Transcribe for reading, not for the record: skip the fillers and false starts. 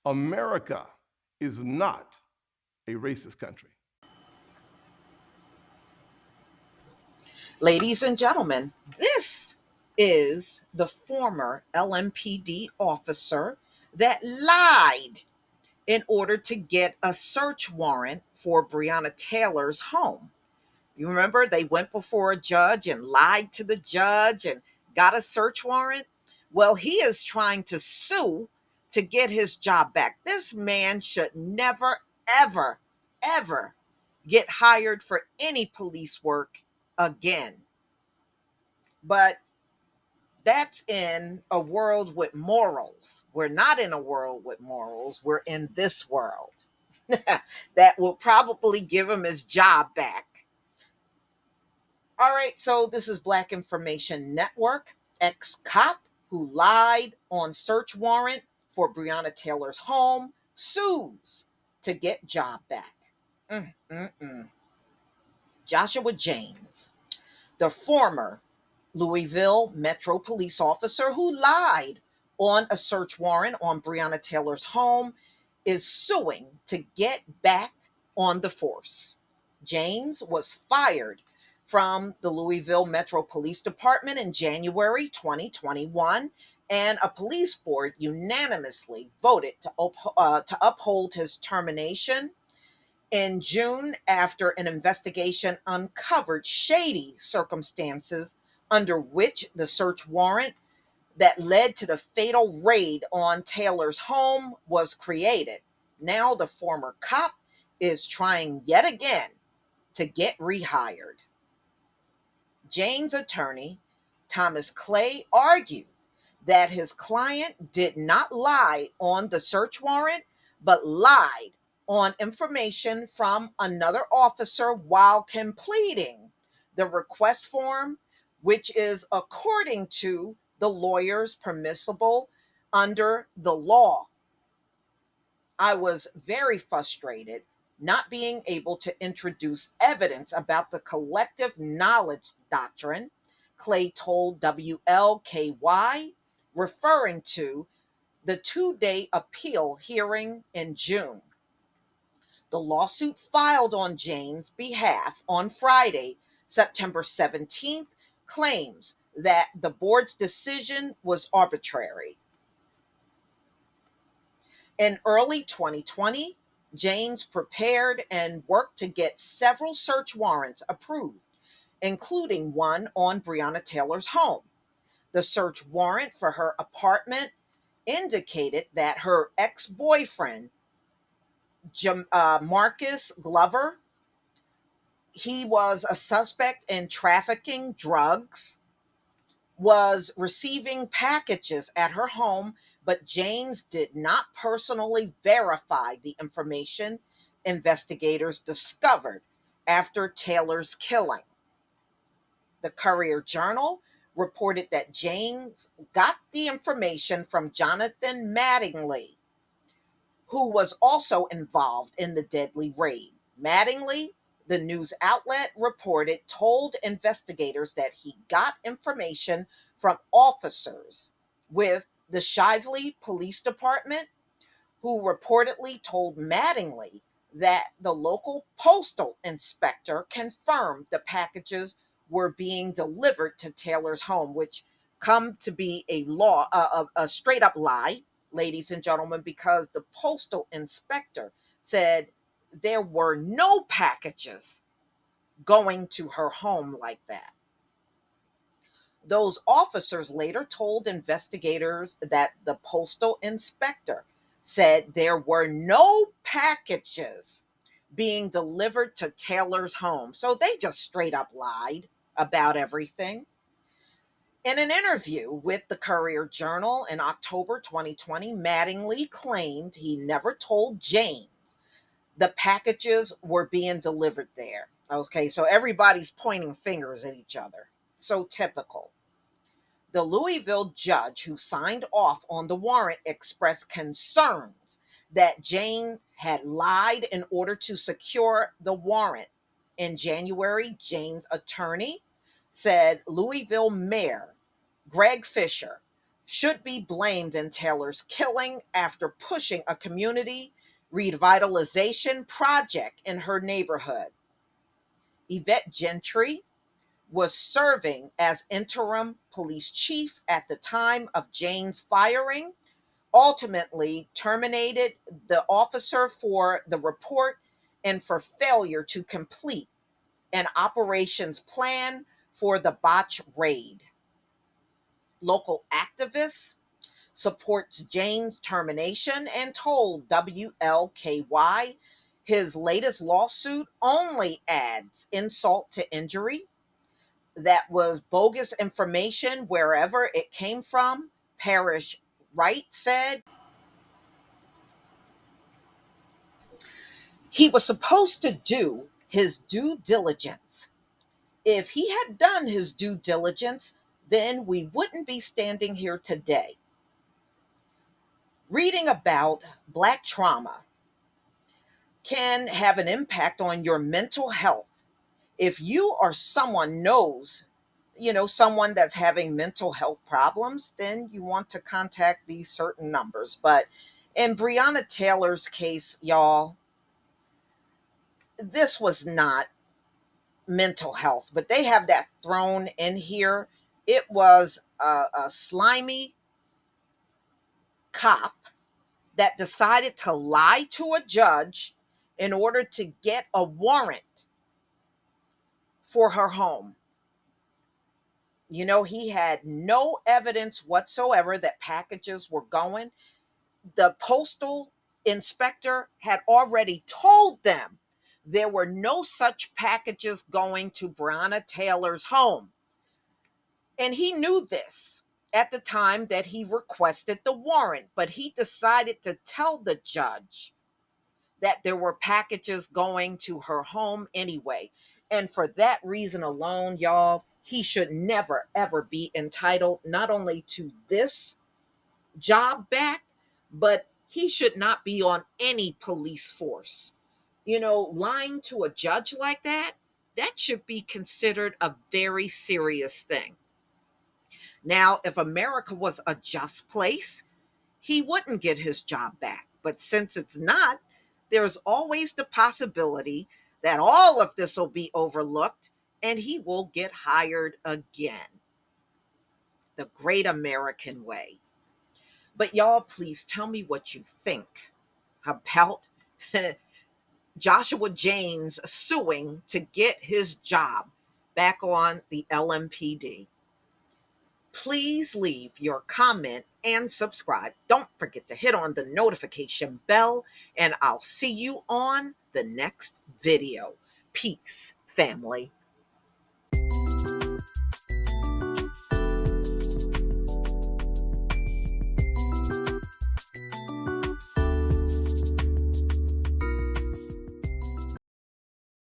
America is not a racist country. Ladies and gentlemen, this is the former LMPD officer that lied in order to get a search warrant for Breonna Taylor's home. You remember they went before a judge and lied to the judge and got a search warrant? Well, he is trying to sue to get his job back. This man should never, ever, ever get hired for any police work again. But that's in a world with morals. We're not in a world with morals. We're in this world that will probably give him his job back. All right, so this is Black Information Network, ex cop who lied on search warrant for Breonna Taylor's home, sues to get job back. Mm-mm-mm. Joshua Jayne-Sues, the former Louisville Metro police officer who lied on a search warrant on Breonna Taylor's home, is suing to get back on the force. Jayne-Sues was fired from the Louisville Metro Police Department in January 2021, and a police board unanimously voted to uphold his termination in June after an investigation uncovered shady circumstances under which the search warrant that led to the fatal raid on Taylor's home was created. Now the former cop is trying yet again to get rehired. Jane's attorney, Thomas Clay, argued that his client did not lie on the search warrant, but lied on information from another officer while completing the request form, which is according to the lawyers permissible under the law. I was very frustrated not being able to introduce evidence about the collective knowledge doctrine, Clay told WLKY, referring to the 2-day appeal hearing in June. The lawsuit filed on Jane's behalf on Friday, September 17th, claims that the board's decision was arbitrary. In early 2020, Jane's prepared and worked to get several search warrants approved, including one on Breonna Taylor's home. The search warrant for her apartment indicated that her ex boyfriend, Marcus Glover, he was a suspect in trafficking drugs, was receiving packages at her home, but Jane's did not personally verify the information investigators discovered after Taylor's killing. The Courier Journal reported that Jane's got the information from Jonathan Mattingly, who was also involved in the deadly raid. Mattingly, the news outlet reported, told investigators that he got information from officers with the Shively Police Department, who reportedly told Mattingly that the local postal inspector confirmed the packages were being delivered to Taylor's home, which come to be a straight up lie, ladies and gentlemen, because the postal inspector said there were no packages going to her home like that. Those officers later told investigators that the postal inspector said there were no packages being delivered to Taylor's home. So they just straight up lied about everything. In an interview with the Courier Journal in October 2020, Mattingly claimed he never told James the packages were being delivered there. Okay, so everybody's pointing fingers at each other. So typical. The Louisville judge who signed off on the warrant expressed concerns that Jane had lied in order to secure the warrant. In January, Jane's attorney said Louisville Mayor Greg Fisher should be blamed in Taylor's killing after pushing a community revitalization project in her neighborhood. Yvette Gentry was serving as interim police chief at the time of Jayne's firing, ultimately terminated the officer for the report and for failure to complete an operations plan for the botch raid. Local activists supports Jayne's termination and told WLKY his latest lawsuit only adds insult to injury. That was bogus information wherever it came from. Parrish Wright said he was supposed to do his due diligence. If he had done his due diligence, then we wouldn't be standing here today. Reading about Black trauma can have an impact on your mental health. If you or someone knows, someone that's having mental health problems, then you want to contact these certain numbers. But in Breonna Taylor's case, y'all, this was not mental health, but they have that thrown in here. It was a slimy cop that decided to lie to a judge in order to get a warrant for her home. He had no evidence whatsoever that packages were going. The postal inspector had already told them there were no such packages going to Breonna Taylor's home. And he knew this at the time that he requested the warrant, but he decided to tell the judge that there were packages going to her home anyway. And for that reason alone, y'all, he should never, ever be entitled not only to this job back, but he should not be on any police force. Lying to a judge like that, that should be considered a very serious thing. Now, if America was a just place, he wouldn't get his job back. But since it's not, there's always the possibility that all of this will be overlooked and he will get hired again. The great American way. But y'all, please tell me what you think about Joshua Jaynes suing to get his job back on the LMPD. Please leave your comment and subscribe. Don't forget to hit on the notification bell, and I'll see you on the next video. Peace, family.